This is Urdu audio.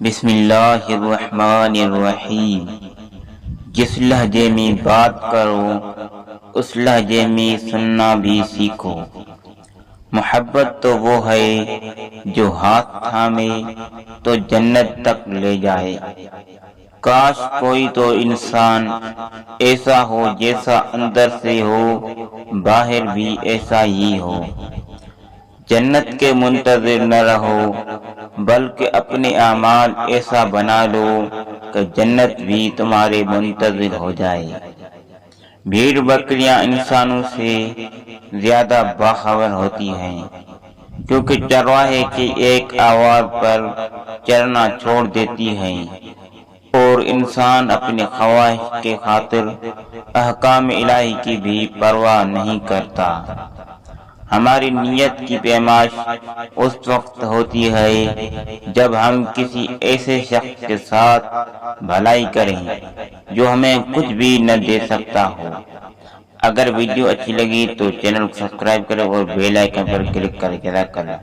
بسم اللہ الرحمن الرحیم۔ جس لہجے میں بات کرو اس لہجے میں سننا بھی سیکھو۔ محبت تو وہ ہے جو ہاتھ تھامے تو جنت تک لے جائے۔ کاش کوئی تو انسان ایسا ہو جیسا اندر سے ہو باہر بھی ایسا ہی ہو۔ جنت کے منتظر نہ رہو بلکہ اپنے اعمال ایسا بنا لو کہ جنت بھی تمہارے منتظر ہو جائے۔ بھیڑ بکریاں انسانوں سے زیادہ باخبر ہوتی ہیں، کیونکہ چرواہے کی ایک آواز پر چرنا چھوڑ دیتی ہیں اور انسان اپنی خواہش کے خاطر احکام الہی کی بھی پرواہ نہیں کرتا۔ ہماری نیت کی پیمائش اس وقت ہوتی ہے جب ہم کسی ایسے شخص کے ساتھ بھلائی کریں جو ہمیں کچھ بھی نہ دے سکتا ہو۔ اگر ویڈیو اچھی لگی تو چینل کو سبسکرائب کریں اور بیل آئیکن پر کلک کریں۔ جزاک اللہ۔